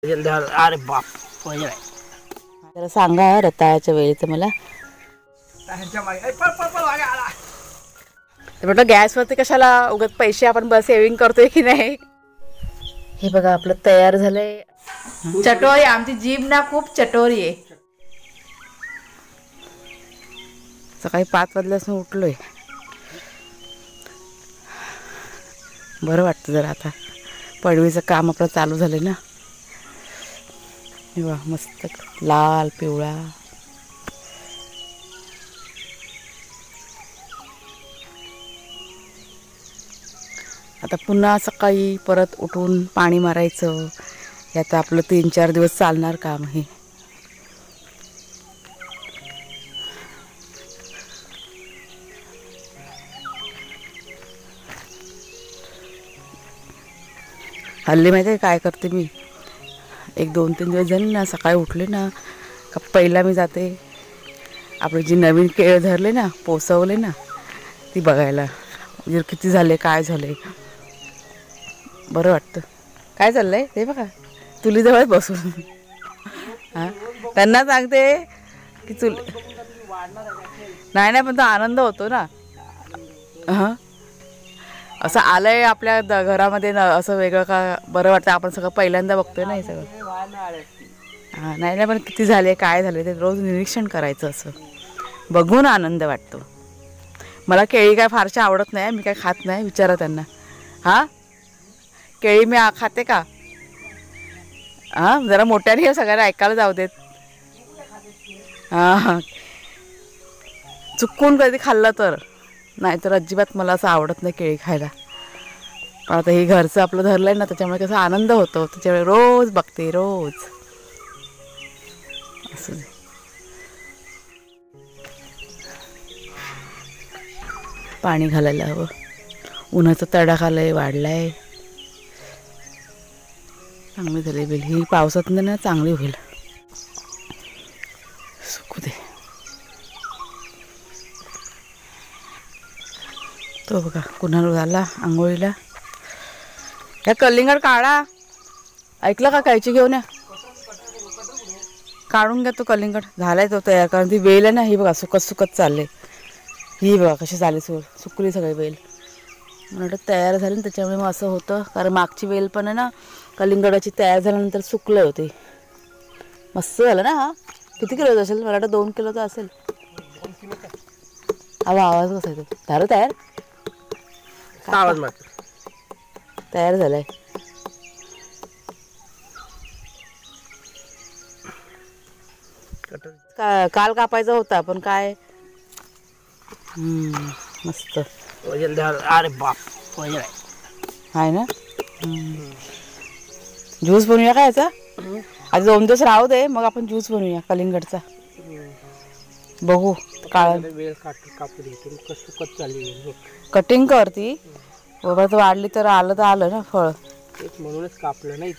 अरे बाप जरा सांगा रताळ्याच्या वेळेचं मला. म्हटलं गॅसवरती कशाला उगाच पैसे आपण बस सेव्हिंग करतोय की नाही. हे बघा आपलं तयार झालंय. चटोरी आमची जीभ ना खूप चटोरी आहे. सकाळी 5 वाजल्यापासून उठलोय. बरं वाटतं जरा आता. पडवीचं काम आपलं चालू झालं ना. हे बघा मस्त लाल पिवळा. आता पुन्हा सकाळी परत उठून पाणी मारायचं. हे आता आपलं 3-4 दिवस चालणार काम आहे. हल्ली माहिती आहे काय करते मी. 1-2-3 दिवस झाले ना सकाळी उठले ना का पहिला मी जाते आपले जी नवीन केळ धरले ना पोसवले ना ती बघायला. म्हणजे किती झाले काय झाले बरं वाटतं. काय चाललंय ते बघा चुलीजवळ बसून. हां त्यांना सांगते की नाही पण तो आनंद होतो ना. हां असं आलंय आपल्या घरामध्ये ना असं वेगळं का बरं वाटतं. आपण सगळं पहिल्यांदा बघतोय ना हे सगळं. हां नाही पण किती झाले काय झाले ते रोज निरीक्षण करायचं. असं बघून आनंद वाटतो. मला केळी काय फारशी आवडत नाही. मी काय खात नाही. विचारा त्यांना. हां केळी मी खाते का. हां जरा मोठ्याने सगळ्यांना ऐकायला जाऊ देत. हां चुकून कधी खाल्लं तर. नाहीतर अजिबात मला असं आवडत नाही केळी खायला. पण आता हे घरचं आपलं धरलं आहे ना त्याच्यामुळे कसा आनंद होतो. त्याच्यामुळे रोज बघते रोज. असं पाणी घालायला हवं. उन्हाचा तडाखा लय वाढलाय. चांगली झाली बेल ही पावसात ना चांगली होईल. सुकू दे. तो बघा कुणाला झाला आंघोळीला. ह्या कलिंगड काढा. ऐकलं का कैची घेऊन या. काढून घ्या तो कलिंगड. झालाय तो तयार. कारण ती वेल आहे ना ही बघा सुकत चालले. ही बघा कशी झाली सुकली सगळी वेल. म्हणून तयार झाली ना त्याच्यामुळे मग असं होतं. कारण मागची वेल पण आहे ना कलिंगडाची तयार झाल्यानंतर सुकले होते. मस्त झालं ना. हा किती किलोचा असेल. मला वाटतं 2 किलोचा असेल. अहो आवाज कसा येतो. झालं तयार. आवाज मार. तयार झालाय. काल कापायचा होता पण काय मस्त. अरे बाप आहे ना. ज्यूस बनवूया का याचा. आज 2 दिवस राहू दे मग आपण ज्यूस बनवूया कलिंगडचा. बघू काळ वेळ कापून चालली. कटिंग करती परत वाढली तर आलं ना फळ. म्हणूनच कापलं नाही.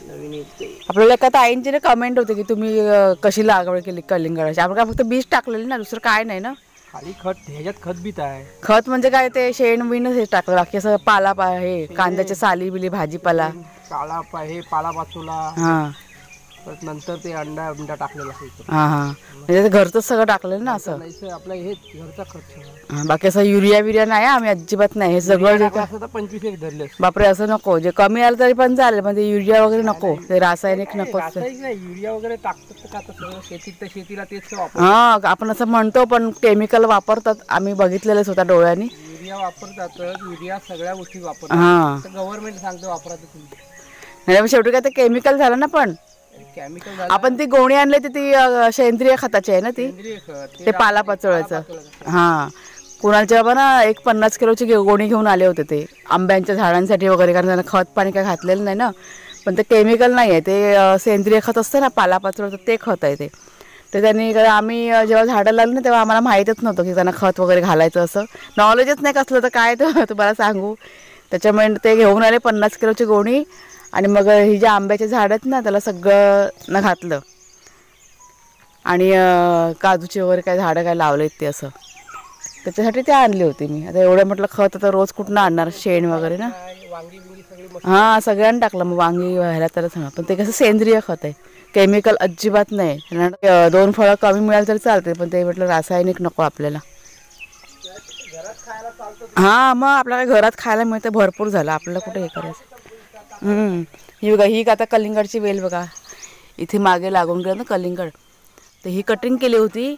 नवीन आपल्याला एका ताईंची कमेंट होते की तुम्ही कशी लागवड केली कलिंगडाची. आपण काय फक्त बीज टाकलेली ना दुसरं काय नाही ना. खाली खत ह्याच्यात खत बीत आहे. खत म्हणजे काय ते शेण बिणच हे टाकलं. बाकी असं पाला हे कांद्याच्या साली बिली भाजीपाला पाला वाचवला. हां परत नंतर ते अंडा टाकलेला असायचं. हां म्हणजे घरचंच सगळं टाकलेलं ना असं. आपलं हे घरचा खत. हां बाकी असं युरिया नाही आम्ही अजिबात नाही. हे सगळं जे काय 25 धरले. बापरे असं नको. जे कमी आलं तरी पण चालेल म्हणजे युरिया वगैरे नको. ते रासायनिक नको. युरिया वगैरे टाकतात का आता शेतीला तेच वापर. हां आपण असं म्हणतो पण केमिकल वापरतात. आम्ही बघितलेलंच होता डोळ्यांनी. युरिया वापरतात. युरिया सगळ्या गोष्टी वापरतात. हां गव्हर्नमेंट सांगतो वापरा तुम्ही. नाही शेवटी काय ते केमिकल झालं ना. पण केमिकल आपण ती गोणी आणली ती सेंद्रिय खताची आहे ना ती. ते पालापाचोळ्याचं. हां कुणालच्या बाबा ना 50 किलोची गोणी घेऊन आले होते ते आंब्यांच्या झाडांसाठी वगैरे. कारण त्यांना खत पाणी काय घातलेलं नाही ना. पण ते केमिकल नाही आहे. ते सेंद्रिय खत असतं ना पालापाचोळ्याचं ते खत आहे ते. तर त्यांनी आम्ही जेव्हा झाडं लागली ना तेव्हा आम्हाला माहीतच नव्हतं की त्यांना खत वगैरे घालायचं असं. नॉलेजच नाही कसलं तर काय तर तुम्हाला सांगू. त्याच्यामुळे ते घेऊन आले 50 किलोची गोणी. आणि मग ही जे आंब्याचे झाड आहेत ना त्याला सगळं न घातलं. आणि काजूची वगैरे काय झाडं काय लावले ते असं. त्याच्यासाठी ते आणली होती मी. आता एवढं म्हटलं खत आता रोज कुठनं आणणार, शेण वगैरे ना. वांगी बिंगी सगळी मस्त. हां सगळ्यांनी टाकलं मग वांगी व्हायला तरच होणार. पण ते कसं सेंद्रिय खत आहे, केमिकल अजिबात नाही. 2 फळं कमी मिळाली तरी चालते, पण ते म्हटलं रासायनिक नको आपल्याला. घरात खायला चालतं. हां मग आपल्याला घरात खायला मिळतं, भरपूर झालं, आपल्याला कुठे हे करायचं. ही बघा, ही आता कलिंगडची वेल बघा, इथे मागे लागून गेलं ना कलिंगड, तर ही कटिंग केली होती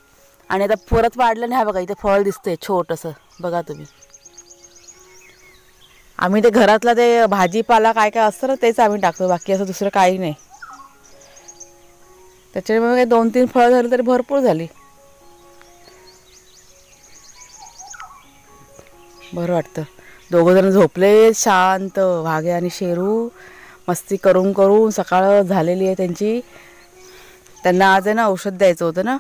आणि आता परत वाढलं नाही. बघा इथे फळ दिसतंय छोटंसं, बघा तुम्ही. आम्ही ते घरातला ते भाजीपाला काय काय असतं ना तेच आम्ही टाकतो, बाकी असं दुसरं काही नाही. त्याच्यामुळे 2-3 फळं झाली तरी भरपूर झाली. बरं वाटतं. दोघंजण झोपले शांत, वाघे आणि शेरू मस्ती करून करून सकाळ झालेली आहे त्यांची. त्यांना आज आहे ना औषध द्यायचं होतं ना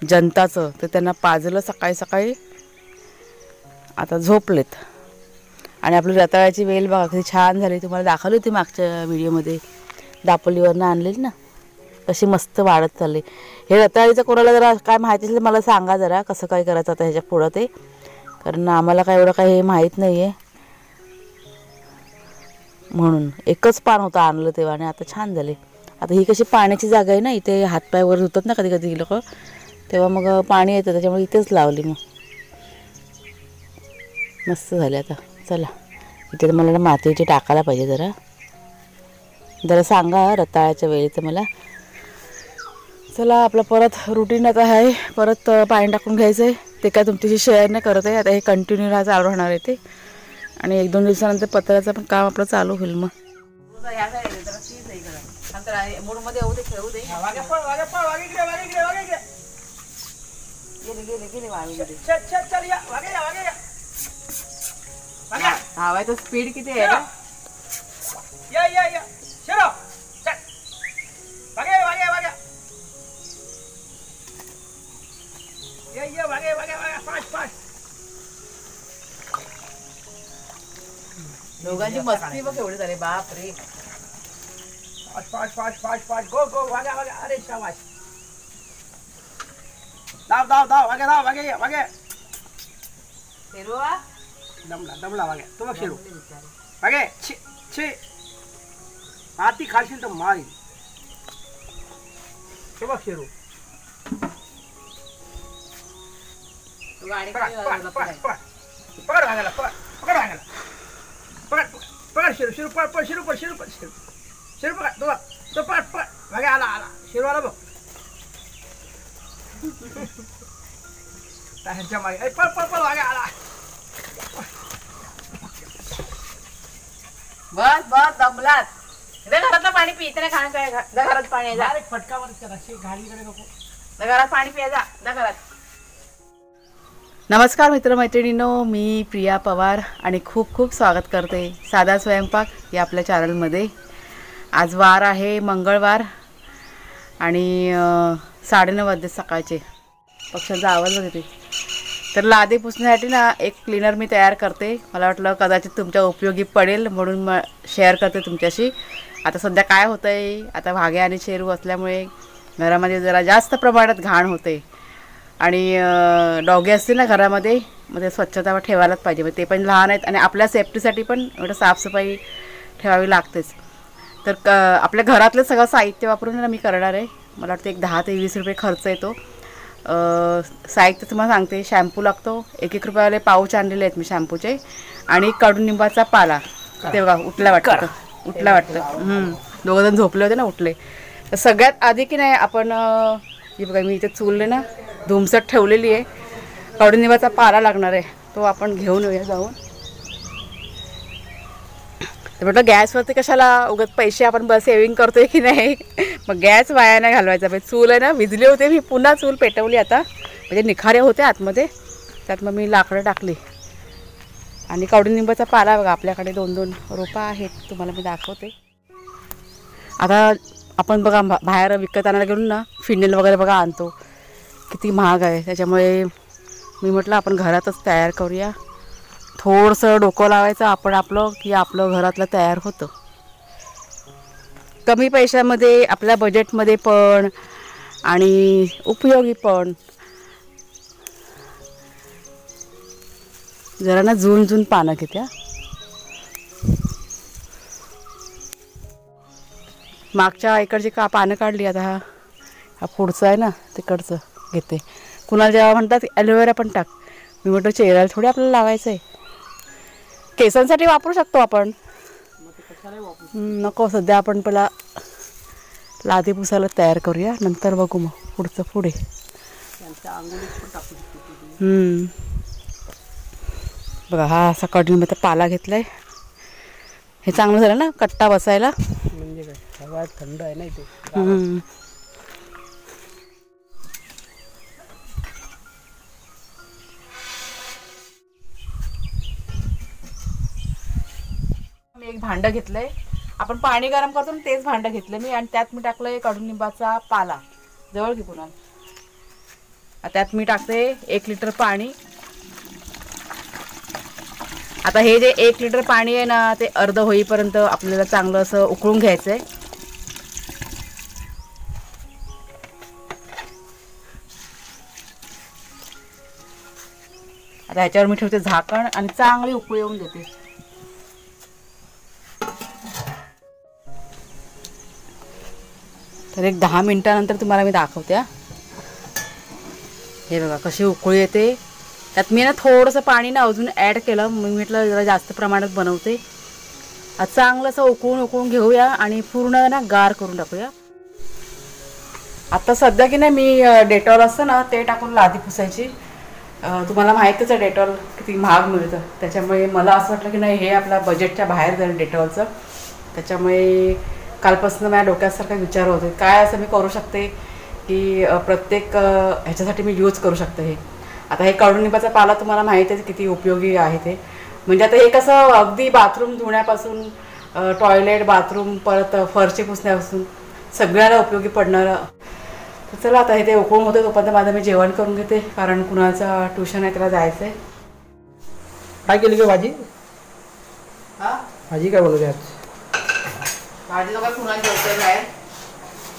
जंताचं, तर त्यांना पाजलं सकाळी सकाळी. आता झोपलेत. आणि आपली रताळ्याची वेल बघा किती छान झाली, तुम्हाला दाखवली होती मागच्या व्हिडिओमध्ये, दापोलीवरनं आणलेली ना, कशी मस्त वाढत चालली. हे रताळीचं कोणाला जरा काय माहिती असेल मला सांगा जरा, कसं काय करायचं आता ह्याच्या पुढं ते, कारण आम्हाला काय एवढं काही हे माहीत नाही आहे. म्हणून एकच पान होतं आणलं तेव्हा, आणि आता छान झाले. आता ही कशी पाण्याची जागा आहे ना, इथे हातपाय वर धुतात ना कधी कधी लोक, तेव्हा मग पाणी येतं, त्याच्यामुळे इथेच लावली मग. मस्त झाले. आता चला इथे तर मला मातीची टाकायला पाहिजे जरा जरा सांगा रताळ्याच्या वेळेचं मला. चला आपलं परत रुटीन आता आहे, परत पाणी टाकून घ्यायचं आहे. ते काय तुमच्याशी शेअर नाही करत आहे, आता हे कंटिन्यू चालू राहणार आहे ते. आणि 1-2 दिवसानंतर पत्राचं पण काम आपलं चालू होईल. मग मूडमध्ये येऊ दे, खेळू दे. हवायचं स्पीड किती आहे ना. दोघांची मस्ती बघ एवढी झाली, बाप रे. गो गो वागे वागे. अरे शाबाश. धाव धाव धाव वागे, धाव वागे वागे. शेरूआ दमला दमला वागे. तू बघ शेरू वागे. छी छी, हाती खालशील तर मारी. तू बघ शेरू. पकड वागायला, पकड वागायला, पकड पकड शेरू. शेरू पकड, पकड शेरू, पकड शेरू, पकड शेरू. शेरू पकड, तो पकड पकड वागे. आला आला शेरू आला बघ. ह्यांच्या मागे पळ पळ पळ वागे आला. बस बस दमलात. घरातलं पाणी पी, इथे खाणं काय, घरात पाणी जा. फटका मारत करा, गाडीकडे नको. घरात पाणी पिया जा घरात. नमस्कार मित्रमैत्रिणींनो, मी प्रिया पवार आणि खूप खूप स्वागत करते साधा स्वयंपाक या आपल्या चॅनलमध्ये. आज वार आहे मंगळवार आणि 9:30 वाजले सकाळचे. पक्ष्यांचा आवाज होते. तर लादी पुसण्यासाठी ना एक क्लीनर मी तयार करते. मला वाटलं कदाचित तुमच्या उपयोगी पडेल म्हणून शेअर करते तुमच्याशी. आता सध्या काय होतं आहे, आता वाघे आणि शेरू असल्यामुळे घरामध्ये जरा जास्त प्रमाणात घाण होते. आणि डॉगी असते ना घरामध्ये, मग ते स्वच्छता ठेवायलाच पाहिजे. मग ते पण लहान आहेत आणि आपल्या सेफ्टीसाठी पण एवढं साफसफाई ठेवावी लागतेच. तर आपल्या घरातलं सगळं साहित्य वापरून ना मी करणार आहे. मला वाटतं एक 10 ते 20 रुपये खर्च येतो. साहित्य तुम्हाला सांगते. शॅम्पू लागतो, 1-1 रुपयावाले पाऊच आणलेले आहेत मी शॅम्पूचे. आणि कडुनिंबाचा पाला. ते बघा उठला वाटतं, उठला वाटतं. दोघंजण झोपले होते ना, उठले. तर सगळ्यात आधी की नाही आपण हे बघा मी इथे चुलले ना धुमसट ठेवलेली आहे. कडुनिंबाचा पाला लागणार आहे, तो आपण घेऊन येऊया जाऊन. तर म्हटलं गॅसवरती कशाला उगाच पैसे आपण बस सेविंग करतोय की नाही, मग गॅस वाया नाही घालवायचा. चूल आहे ना विजली होते, मी पुन्हा चूल पेटवली आता. म्हणजे निखारे होते आतमध्ये, त्यात मग मी लाकडं टाकली. आणि कडुनिंबाचा पाला बघा आपल्याकडे 2-2 रोपं आहेत, तुम्हाला मी दाखवते. आता आपण बघा बाहेर विकत आणायला गेलो ना, फिनेल वगैरे बघा आणतो, किती महाग आहे. त्याच्यामुळे मी म्हटलं आपण घरातच तयार करूया. थोडंसं डोकं लावायचं आपण आपलं, की आपलं घरातलं तयार होतं कमी पैशामध्ये, आपल्या बजेटमध्ये पण आणि उपयोगी पण. जरा ना जून जून पानं घेते. मागच्या इकडची पानं काढली, आता हा पुढचं आहे ना तिकडचं घेते. कुणाला जेव्हा म्हणतात ॲलोवेरा पण टाक, मी म्हटलं चेहऱ्याला थोडी आपल्याला लावायचं आहे, केसांसाठी वापरू शकतो आपण. नको, सध्या आपण पहिला लादी पुसायला तयार करूया, नंतर बघू मग पुढचं पुढे. बघा हा असा कडूनिंबाचा पाला घेतलाय. हे चांगलं झालं ना कट्टा बसायला. म्हणजे काय हवा थंड आहे ना इथे. मी एक भांडं घेतलंय, आपण पाणी गरम करतो ना तेच भांडं घेतलं मी, आणि त्यात मी टाकलंय कडुनिंबाचा पाला. जवळ घे कुणाल. त्यात मी टाकते 1 लिटर पाणी. आता हे जे 1 लिटर पाणी आहे ना ते अर्ध होईपर्यंत आपल्याला चांगलं असं उकळून घ्यायचंय. आता ह्याच्यावर मी ठेवते झाकण आणि चांगली उकळी येऊन देते. तर एक 10 मिनिटानंतर तुम्हाला मी दाखवते. हे बघा कशी उकळी येते. त्यात मी ना थोडंसं पाणी ना अजून ॲड केलं, मी म्हटलं जरा जास्त प्रमाणात बनवते. चांगलं असं उकळून घेऊया आणि पूर्ण ना गार करून टाकूया. आता सध्या की नाही मी डेटॉल असतं ना ते टाकून लादी पुसायची. तुम्हाला माहीतच आहे डेटॉल किती महाग मिळतं, त्याच्यामुळे मला असं वाटलं की नाही हे आपल्या बजेटच्या बाहेर जाईल डेटॉलचं. त्याच्यामुळे कालपासून माझ्या डोक्यासारखा विचार होते काय असं मी करू शकते की प्रत्येक ह्याच्यासाठी मी यूज करू शकते. हे आता हे कडुनिंबाचा पाला तुम्हाला माहिती आहे किती उपयोगी आहे ते. म्हणजे आता हे कसं अगदी बाथरूम धुण्यापासून टॉयलेट बाथरूम परत फरशी पुसण्यापासून सगळ्याला उपयोगी पडणारं. तर चला आता हे ते उकळून होते तोपर्यंत माझं मी जेवण करून घेते, कारण कुणाचं ट्युशन आहे त्याला जायचं आहे. काय केली का भाजी? हां भाजी काय बनवली आज? भाजी तो काय कुणाला जेवतोय बाहेर.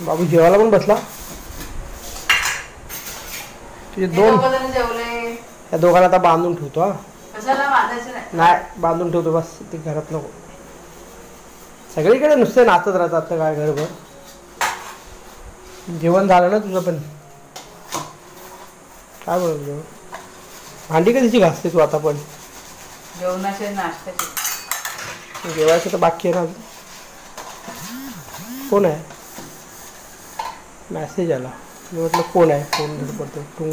बाबू जेवायला पण बसला. तुझे दोन जेवले. या दोघांना आता बांधून ठेवतो. हा कशाला बांधायचं नाही? नाही बांधून ठेवतो बस, ते घरात नको. सगळीकडे नुसते नाचत राहतात तर काय घरभर. जेवण झालं ना तुझं पण? काय बनवलं जेवण? भांडी कधीची घासते तू आता पण? जेवणाचे नाश्त्याचे. जेवायचं तर बाकी आहे ना. कोण आहे? मेसेज आला. मी म्हटलं कोण आहे? फोन पडतो. तू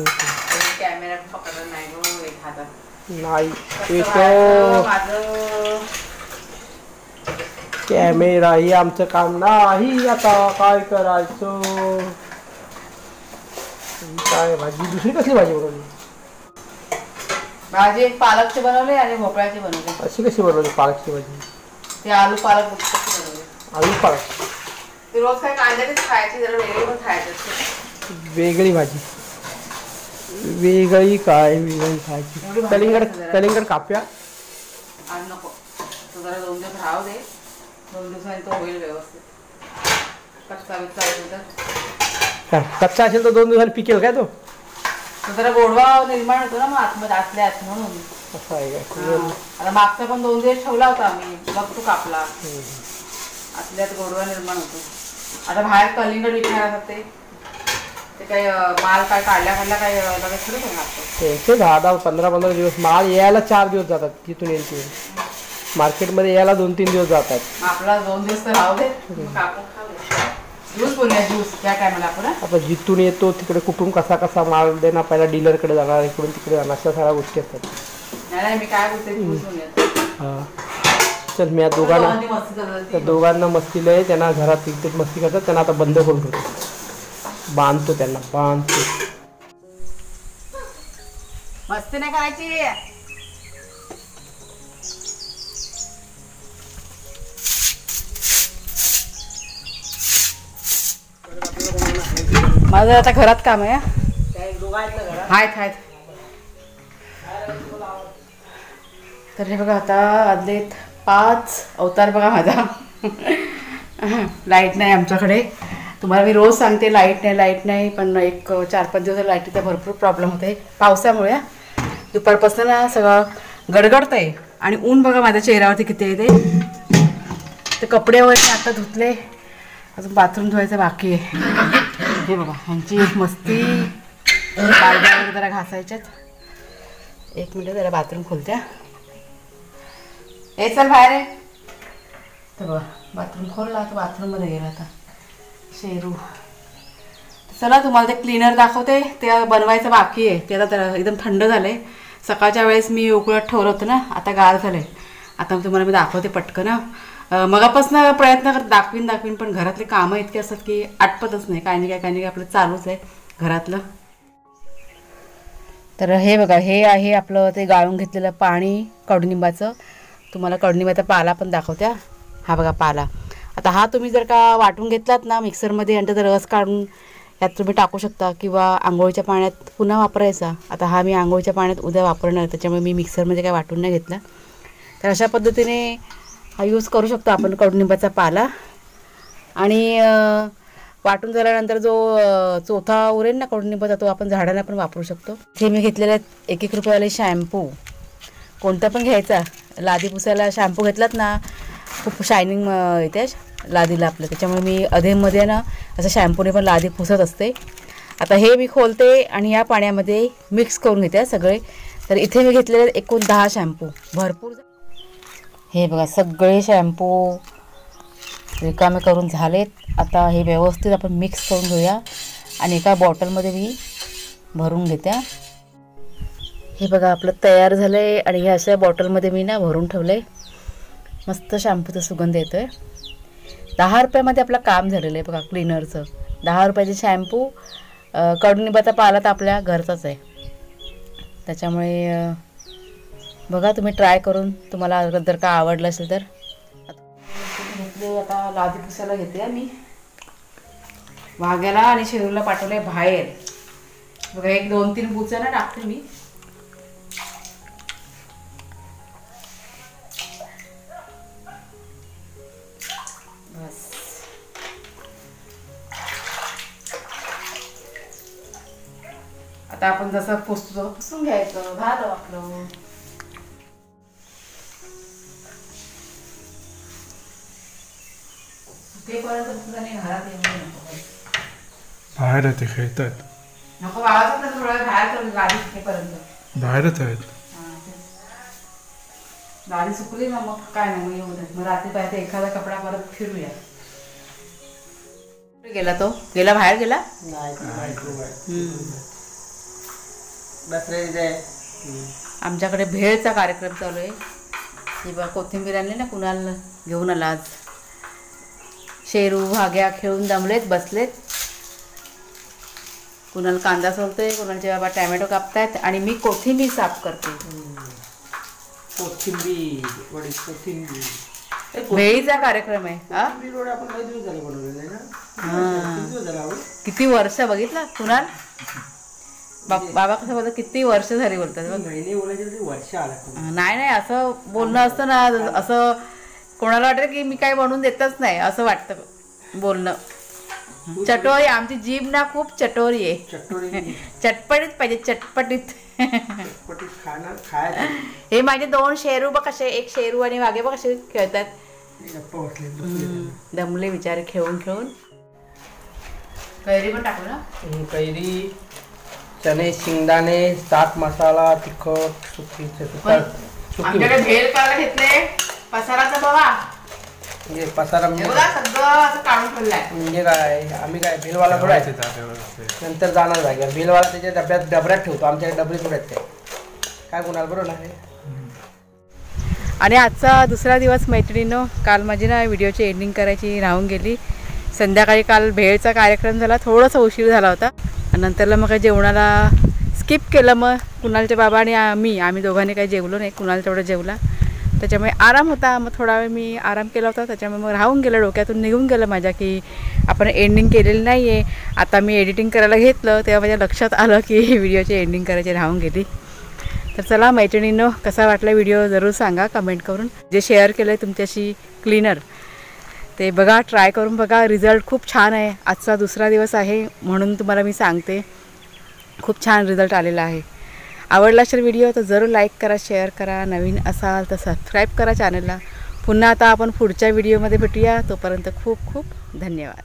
कॅमेरा पकडला नाही गो एक हातात. नाही येतो कॅमेरा, ही आमचं काम नाही. आता काय करायचं? काय भाजी दुसरी कसली भाजी बनवली? भाजी एक पालकची बनवली आणि भोपळ्याची बनवली. अशी कशी बनवली पालकची भाजी? ते आलू पालक बनवली. आलू पालक ती रोज काय कांद्याचीच खायची, जरा वेगळी पण खायची. वेगळी भाजी वेगळी काय वेगळी खायची. कलिंगड काप्या आणि नको तो जरा 2 दिवस राहू दे. 2 दिवसांनी तो होईल व्यवस्थित. कच्चा कच्चा असेल तर 2 दिवसांनी पिकेल काय तो? जरा गोडवा निर्माण होतो ना मग आतमध्ये आतल्या आत म्हणून. असं आहे काय? आता मागचा पण 2 दिवस ठेवला होता आम्ही, बघ तो कापला. आतल्यात गोडवा निर्माण होतो. आता बाहेर कलिंगड विकणार असते ते काही माल काय काढल्या काय लगेच थोडं त्यांचे 10-15 दिवस माल यायला 4 दिवस जातात. तिथून येईल ते मार्केटमध्ये यायला 2-3 दिवस जातात. आपला 2 दिवस तर राहू दे. ज्यूस बोलूया ज्यूस त्या टायमाला आपण. आता जिथून येतो तिकडे कुठून कसा माल देणार, पहिला डीलरकडे जाणार, इकडून तिकडे जाणार, अशा सगळ्या गोष्टी असतात. नाही मी काय बोलते ज्यूस बोलूया. हां चल मी या दोघांना मस्तीला आहे. त्यांना घरात इथे मस्ती करतात, त्यांना आता बंद करून ठेवतो. बांधतो त्यांना बांधतो. मस्ती नाही करायची. माझं आता घरात काम आहे. आहेत तर हे बघा आता आदलेत 5 अवतार बघा माझा. लाईट नाही आमच्याकडे. तुम्हाला मी रोज सांगते लाईट नाही पण एक 4-5 दिवस लाईटीचा भरपूर प्रॉब्लेम होते पावसामुळे. दुपारपासून ना सगळं गडगडतंय आणि ऊन बघा माझ्या चेहऱ्यावरती किती आहे ते कपडे वगैरे आता धुतले, अजून बाथरूम धुवायचं बाकी आहे. हे बघा ह्यांची मस्ती, बारड्या वगैरे जरा घासायच्यात. एक मिनिट जरा बाथरूम खोलत्या. ए चल बाहेर आहे. तर बघा बाथरूम खोलला, तर बाथरूममध्ये गेला आता शेरू. चला तुम्हाला ते क्लीनर दाखवते, ते बनवायचं बाकी आहे. ते आता एकदम थंड झालं आहे. सकाळच्या वेळेस मी उकळत ठेवलं होतं ना, आता गार झालं आहे. आता तुम्हाला मी दाखवते पटकन. मगापासून प्रयत्न करत दाखवीन पण घरातले कामं इतके असतात की आटपतच नाही. काही नाही काय आपलं चालूच आहे घरातलं. तर हे बघा, हे आहे आपलं ते गाळून घेतलेलं पाणी कडुनिंबाचं. तुम्हाला कडुनिंबाचा पाला पण दाखवत्या. हा बघा पाला. आता हा तुम्ही जर का वाटून घेतलात ना मिक्सरमध्ये आणि त्याचा रस काढून यात तुम्ही टाकू शकता किंवा आंघोळीच्या पाण्यात पुन्हा वापरायचा. आता हा मी आंघोळीच्या पाण्यात उद्या वापरणार, त्याच्यामुळे मी मिक्सरमध्ये काय वाटून नाही घेतला. तर अशा पद्धतीने हा यूज करू शकतो आपण कडुनिंबाचा पाला. आणि वाटून झाल्यानंतर जो चोथा उरेल ना कडुनिंबाचा, तो आपण झाडांना पण वापरू शकतो. हे मी घेतलेले 1-1 रुपयावाले शॅम्पू, कोणता पण घ्यायचा. लादी पुसायला शॅम्पू घेतलात ना, खूप शायनिंग येते लादीला आपलं. त्याच्यामुळे मी अधेमध्ये ना असं शॅम्पूने पण लादी पुसत असते. आता हे मी खोलते आणि या पाण्यामध्ये मिक्स करून घेते सगळे. तर इथे मी घेतलेले एकूण 10 शॅम्पू, भरपूर. हे बघा सगळे शॅम्पू रिकामे करून झालेत. आता हे व्यवस्थित आपण मिक्स करून घेऊया आणि एका बॉटलमध्ये मी भरून घेते. हे बघा आपलं तयार झालं आहे आणि हे अशा बॉटलमध्ये मी ना भरून ठेवलं आहे. मस्त शॅम्पूचा सुगंध येतो आहे. 10 रुपयामध्ये आपलं काम झालेलं आहे बघा क्लीनरचं. 10 रुपयाचे शॅम्पू, कडुनिंबाचा पाला तर आपल्या घरचाच आहे. त्याच्यामुळे बघा तुम्ही ट्राय करून, तुम्हाला जर का आवडलं असेल तर. आता लादी पुसायला घेते मी. वाघ्याला आणि शेरूला पाठवले बाहेर. बघा 1-2-3 बुचा ना टाकते मी. बस आता आपण जसं पुसतो पुसून घ्यायचं, झालं आपलं. बाहेर आहे ते खेळतात. नको बाळाचं तर थोडं बाहेर करून गाडी सुकेपर्यंत. बाहेरच आहेत. गाडी सुकली ना मग काय नाही, मग येऊ दे. मग रात्री पाहिजे एखादा कपडा परत फिरूया. गेला तो, गेला बाहेर गेला. आमच्याकडे भेळचा कार्यक्रम चालू आहे. ही बा कोथिंबीर आणली ना, कुणाला घेऊन आला आज. शेरू भाग्या खेळून दमलेत, बसलेत. कुणाला कांदा सोलतोय, कुणाचे बाबा टॅमॅटो कापतायत आणि मी कोथिंबीर साफ करते. भेळीचा कार्यक्रम आहे. किती वर्ष बघितला कुणाल बाबा कसं बोलतात, किती वर्ष झाली बोलतात. नाही नाही असं बोलणं असतं ना, असं कोणाला वाटतं की मी काय बनवून देतच नाही असं वाटतं बोलणं. चटोरी आमची जीभ ना खूप चटोरी आहे. चटपटीत पाहिजे, चटपटीत. हे माझे 2 शेरू बघ कसे, एक शेरू आणि वाघे बघ कसे खेळतात. दमले बिचारे खेळून खेळून. कैरी पण टाकू ना. कैरी, चणे, शेंगदाणे, चाट मसाला, तिखट, आमच्याकडे भेळ करायला घेतले. पसाराचा बघा, पसारा सगळं असं काढून ठेवलाय. म्हणजे काय, आम्ही काय भेलवाला थोडा नंतर जाणार जागेवर. भेलवाला त्याच्या डबऱ्यात ठेवतो. आमच्याकडे डबरे थोडे आहेत काय कुणाला बरोबर आहे. आणि आजचा दुसरा दिवस मैत्रिणीनं. काल माझी ना व्हिडिओची एंडिंग करायची राहून गेली. संध्याकाळी काल भेळचा कार्यक्रम झाला, थोडासा उशीर झाला होता. नंतरला मग काही जेवणाला स्किप केलं. मग कुणालच्या बाबा आणि आम्ही दोघांनी काही जेवलो नाही. कुणाल तेवढं जेवला, त्याच्यामुळे आराम होता. मग थोडा वेळ मी आराम केला होता. त्याच्यामुळे मग राहून गेलं, डोक्यातून निघून गेलं माझ्या की आपण एंडिंग केलेली नाही आहे. आता मी एडिटिंग करायला घेतलं तेव्हा माझ्या लक्षात आलं की व्हिडिओची एंडिंग करायची राहून गेली. तर चला मैत्रिणींनो, कसा वाटला व्हिडिओ जरूर सांगा कमेंट करून. जे शेअर केलं आहे तुमच्याशी क्लीनर ते बघा, ट्राय करून बघा. रिझल्ट खूप छान आहे. आजचा दुसरा दिवस आहे म्हणून तुम्हाला मी सांगते, खूप छान रिझल्ट आलेला आहे. आवडला असेल व्हिडिओ तर जरूर लाईक करा, शेअर करा. नवीन असाल तर सबस्क्राईब करा चॅनलला. पुन्हा आता आपण पुढच्या व्हिडिओमध्ये भेटूया. तोपर्यंत खूप खूप धन्यवाद.